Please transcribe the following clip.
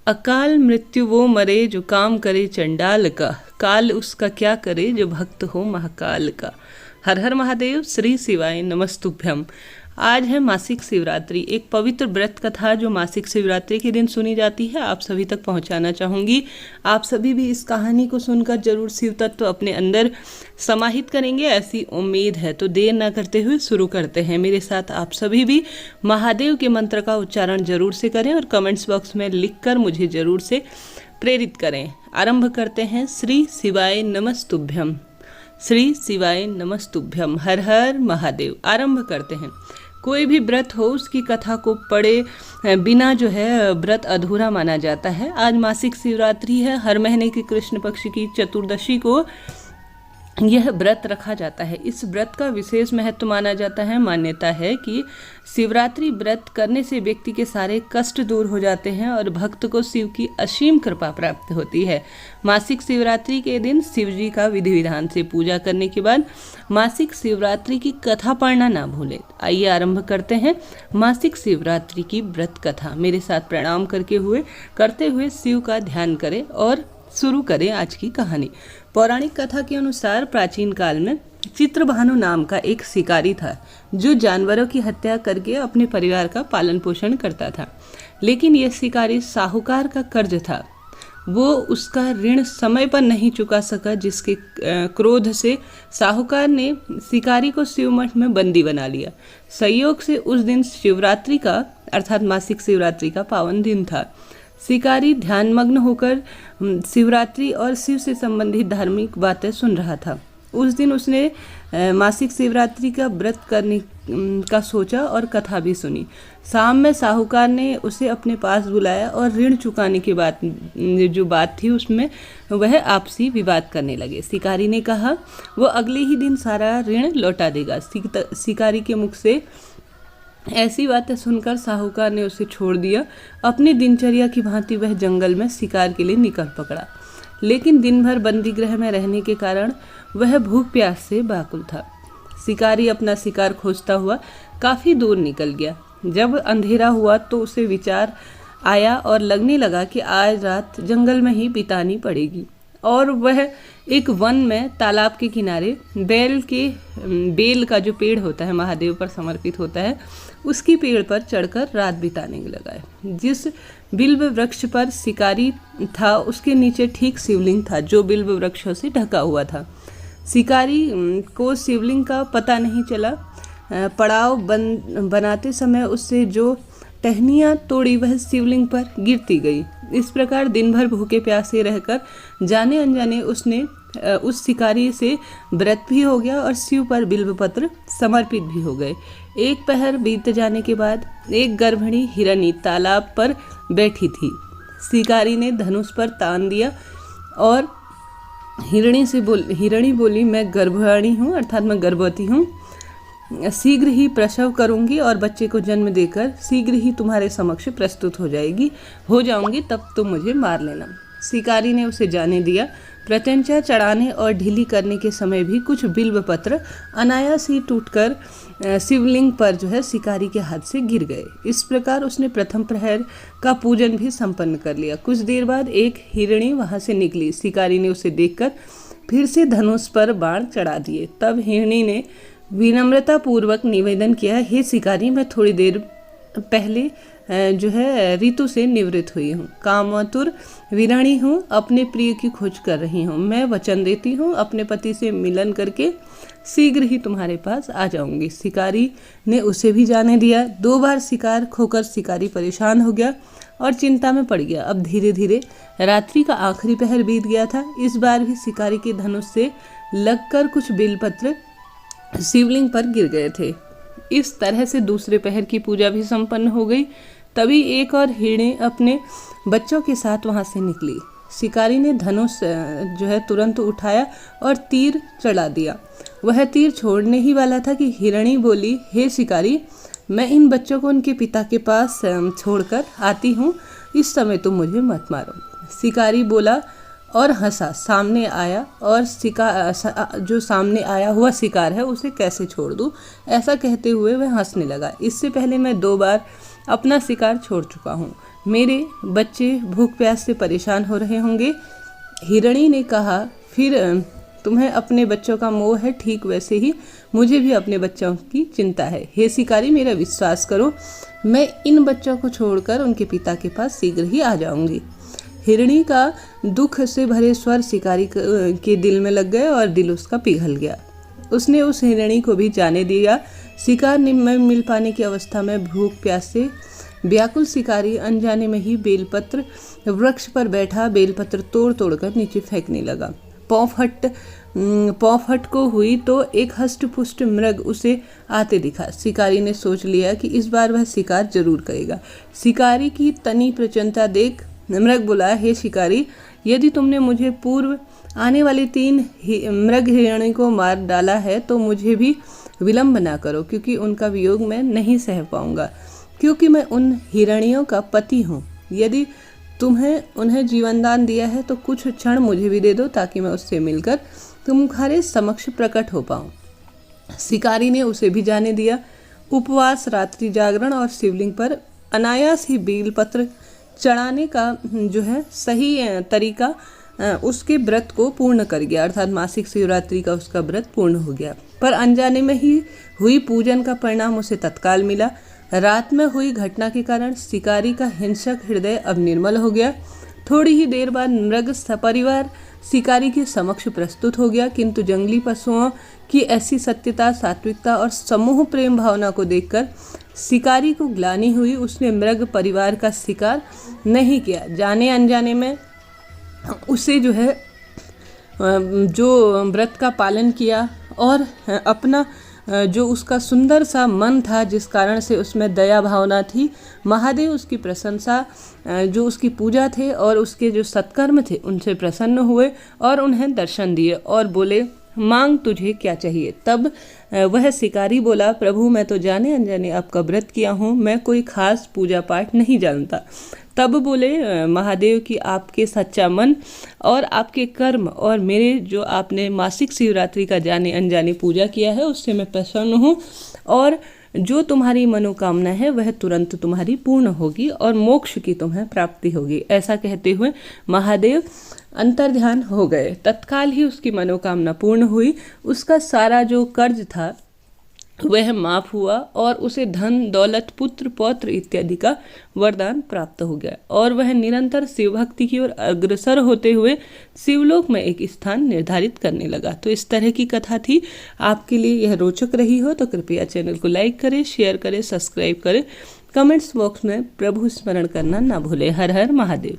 अकाल मृत्यु वो मरे जो काम करे चंडाल का, काल उसका क्या करे जो भक्त हो महाकाल का। हर हर महादेव, श्री शिवाय नमस्तुभ्यम। आज है मासिक शिवरात्रि, एक पवित्र व्रत कथा जो मासिक शिवरात्रि के दिन सुनी जाती है, आप सभी तक पहुंचाना चाहूँगी। आप सभी भी इस कहानी को सुनकर जरूर शिव तत्व अपने अंदर समाहित करेंगे, ऐसी उम्मीद है। तो देर ना करते हुए शुरू करते हैं। मेरे साथ आप सभी भी महादेव के मंत्र का उच्चारण जरूर से करें और कमेंट्स बॉक्स में लिखकर मुझे जरूर से प्रेरित करें। आरंभ करते हैं। श्री शिवाय नमस्तुभ्यम, श्री शिवाय नमस्तुभ्यम, हर हर महादेव। आरंभ करते हैं। कोई भी व्रत हो उसकी कथा को पढ़े बिना जो है व्रत अधूरा माना जाता है। आज मासिक शिवरात्रि है। हर महीने की कृष्ण पक्ष की चतुर्दशी को यह व्रत रखा जाता है। इस व्रत का विशेष महत्व माना जाता है। मान्यता है कि शिवरात्रि व्रत करने से व्यक्ति के सारे कष्ट दूर हो जाते हैं और भक्त को शिव की असीम कृपा प्राप्त होती है। मासिक शिवरात्रि के दिन शिव जी का विधि विधान से पूजा करने के बाद मासिक शिवरात्रि की कथा पढ़ना ना भूलें। आइए आरंभ करते हैं मासिक शिवरात्रि की व्रत कथा। मेरे साथ प्रणाम करते हुए शिव का ध्यान करें और शुरू करें आज की कहानी। पौराणिक कथा के अनुसार प्राचीन काल में चित्रभानु नाम का एक शिकारी था जो जानवरों की हत्या करके अपने परिवार का पालन पोषण करता था। लेकिन यह शिकारी साहूकार का कर्ज था, वो उसका ऋण समय पर नहीं चुका सका, जिसके क्रोध से साहूकार ने शिकारी को शिव मठ में बंदी बना लिया। संयोग से उस दिन शिवरात्रि का अर्थात मासिक शिवरात्रि का पावन दिन था। शिकारी ध्यानमग्न होकर शिवरात्रि और शिव से संबंधित धार्मिक बातें सुन रहा था। उस दिन उसने मासिक शिवरात्रि का व्रत करने का सोचा और कथा भी सुनी। शाम में साहूकार ने उसे अपने पास बुलाया और ऋण चुकाने के बाद जो बात थी उसमें वह आपसी विवाद करने लगे। शिकारी ने कहा वो अगले ही दिन सारा ऋण लौटा देगा। शिकारी के मुख से ऐसी बातें सुनकर साहूकार ने उसे छोड़ दिया। अपनी दिनचर्या की भांति वह जंगल में शिकार के लिए निकल पड़ा। लेकिन दिन भर बंदी गृह में रहने के कारण वह भूख प्यास से व्याकुल था। शिकारी अपना शिकार खोजता हुआ काफ़ी दूर निकल गया। जब अंधेरा हुआ तो उसे विचार आया और लगने लगा कि आज रात जंगल में ही बितानी पड़ेगी। और वह एक वन में तालाब के किनारे बेल का जो पेड़ होता है महादेव पर समर्पित होता है, उसकी पेड़ पर चढ़कर रात बिताने लगा। जिस बिल्व वृक्ष पर शिकारी था उसके नीचे ठीक शिवलिंग था जो बिल्व वृक्षों से ढका हुआ था। शिकारी को शिवलिंग का पता नहीं चला। पड़ाव बनाते समय उससे जो टहनियाँ तोड़ी वह शिवलिंग पर गिरती गई। इस प्रकार दिन भर भूखे प्यासे रहकर जाने अनजाने उसने उस शिकारी से व्रत भी हो गया और शिव पर बिल्वपत्र समर्पित भी हो गए। एक पहर बीत जाने के बाद एक गर्भिणी हिरणी तालाब पर बैठी थी। शिकारी ने धनुष पर तान दिया और हिरणी बोली मैं गर्भाणी हूँ, अर्थात मैं गर्भवती हूँ। शीघ्र ही प्रसव करूंगी और बच्चे को जन्म देकर शीघ्र ही तुम्हारे समक्ष प्रस्तुत हो जाऊंगी, तब तुम मुझे मार लेना। शिकारी ने उसे जाने दिया। प्रत्यंचा चढ़ाने और ढीली करने के समय भी कुछ बिल्व पत्र अनायास ही टूटकर शिवलिंग पर जो है शिकारी के हाथ से गिर गए। इस प्रकार उसने प्रथम प्रहर का पूजन भी संपन्न कर लिया। कुछ देर बाद एक हिरणी वहां से निकली। शिकारी ने उसे देखकर फिर से धनुष पर बाण चढ़ा दिए। तब हिरणी ने विनम्रता पूर्वक निवेदन किया, हे शिकारी, मैं थोड़ी देर पहले जो है ऋतु से निवृत्त हुई हूँ, कामातुर वीराणी हूँ, अपने प्रिय की खोज कर रही हूँ। मैं वचन देती हूँ अपने पति से मिलन करके शीघ्र ही तुम्हारे पास आ जाऊंगी। शिकारी ने उसे भी जाने दिया। 2 बार शिकार खोकर शिकारी परेशान हो गया और चिंता में पड़ गया। अब धीरे धीरे रात्रि का आखिरी पहर बीत गया था। इस बार भी शिकारी के धनुष से लगकर कुछ बेलपत्र शिवलिंग पर गिर गए थे। इस तरह से दूसरे पहर की पूजा भी संपन्न हो गई। तभी एक और हिरणी अपने बच्चों के साथ वहां से निकली। शिकारी ने धनुष जो है तुरंत उठाया और तीर चला दिया। वह तीर छोड़ने ही वाला था कि हिरणी बोली, हे शिकारी, मैं इन बच्चों को उनके पिता के पास छोड़कर आती हूँ, इस समय तुम मुझे मत मारो। शिकारी बोला और हंसा। सामने आया और जो सामने आया हुआ शिकार है उसे कैसे छोड़ दूँ, ऐसा कहते हुए वह हंसने लगा। इससे पहले मैं 2 बार अपना शिकार छोड़ चुका हूँ। मेरे बच्चे भूख प्यास से परेशान हो रहे होंगे। हिरणी ने कहा, फिर तुम्हें अपने बच्चों का मोह है, ठीक वैसे ही मुझे भी अपने बच्चों की चिंता है। हे शिकारी, मेरा विश्वास करो, मैं इन बच्चों को छोड़कर उनके पिता के पास शीघ्र ही आ जाऊंगी। हिरणी का दुख से भरे स्वर शिकारी के दिल में लग गए और दिल उसका पिघल गया। उसने उस हिरणी को भी जाने दिया। शिकार में मिल पाने की अवस्था में भूख प्यास से व्याकुल शिकारी अनजाने में ही बेलपत्र वृक्ष पर बैठा बेलपत्र तोड़ तोड़ कर नीचे फेंकने लगा। पौफट को हुई तो एक हष्ट-पुष्ट मृग उसे आते दिखा। शिकारी ने सोच लिया कि इस बार वह शिकार जरूर करेगा। शिकारी की तनी प्रचन्नता देख मृग बोला, हे शिकारी, यदि तुमने मुझे पूर्व आने वाली 3 मृग हिरणी को मार डाला है तो मुझे भी विलंब ना करो, क्योंकि उनका वियोग मैं नहीं सह पाऊंगा, क्योंकि मैं उन हिरणियों का पति हूँ। यदि तुम्हें उन्हें जीवनदान दिया है तो कुछ क्षण मुझे भी दे दो, ताकि मैं उससे मिलकर तुम्हारे समक्ष प्रकट हो पाऊँ। शिकारी ने उसे भी जाने दिया। उपवास, रात्रि जागरण और शिवलिंग पर अनायास ही बेलपत्र चढ़ाने का जो है सही तरीका उसके व्रत को पूर्ण कर गया, अर्थात मासिक शिवरात्रि का उसका व्रत पूर्ण हो गया। पर अनजाने में ही हुई पूजन का परिणाम उसे तत्काल मिला। रात में हुई घटना के कारण शिकारी का हिंसक हृदय अब निर्मल हो गया। थोड़ी ही देर बाद मृग सपरिवार शिकारी के समक्ष प्रस्तुत हो गया, किंतु जंगली पशुओं की ऐसी सत्यता, सात्विकता और समूह प्रेम भावना को देखकर शिकारी को ग्लानि हुई। उसने मृग परिवार का शिकार नहीं किया। जाने अनजाने में उसे जो है जो व्रत का पालन किया और अपना जो उसका सुंदर सा मन था, जिस कारण से उसमें दया भावना थी, महादेव उसकी प्रशंसा, जो उसकी पूजा थे और उसके जो सत्कर्म थे, उनसे प्रसन्न हुए और उन्हें दर्शन दिए और बोले, मांग तुझे क्या चाहिए। तब वह शिकारी बोला, प्रभु, मैं तो जाने अनजाने आपका व्रत किया हूँ, मैं कोई खास पूजा पाठ नहीं जानता। तब बोले महादेव कि आपके सच्चा मन और आपके कर्म और मेरे जो आपने मासिक शिवरात्रि का जाने अनजाने पूजा किया है, उससे मैं प्रसन्न हूँ और जो तुम्हारी मनोकामना है वह तुरंत तुम्हारी पूर्ण होगी और मोक्ष की तुम्हें प्राप्ति होगी। ऐसा कहते हुए महादेव अंतर्ध्यान हो गए। तत्काल ही उसकी मनोकामना पूर्ण हुई। उसका सारा जो कर्ज था वह माफ हुआ और उसे धन, दौलत, पुत्र, पौत्र इत्यादि का वरदान प्राप्त हो गया और वह निरंतर शिव भक्ति की ओर अग्रसर होते हुए शिवलोक में एक स्थान निर्धारित करने लगा। तो इस तरह की कथा थी। आपके लिए यह रोचक रही हो तो कृपया चैनल को लाइक करें, शेयर करें, सब्सक्राइब करें। कमेंट्स बॉक्स में प्रभु स्मरण करना ना भूलें। हर हर महादेव।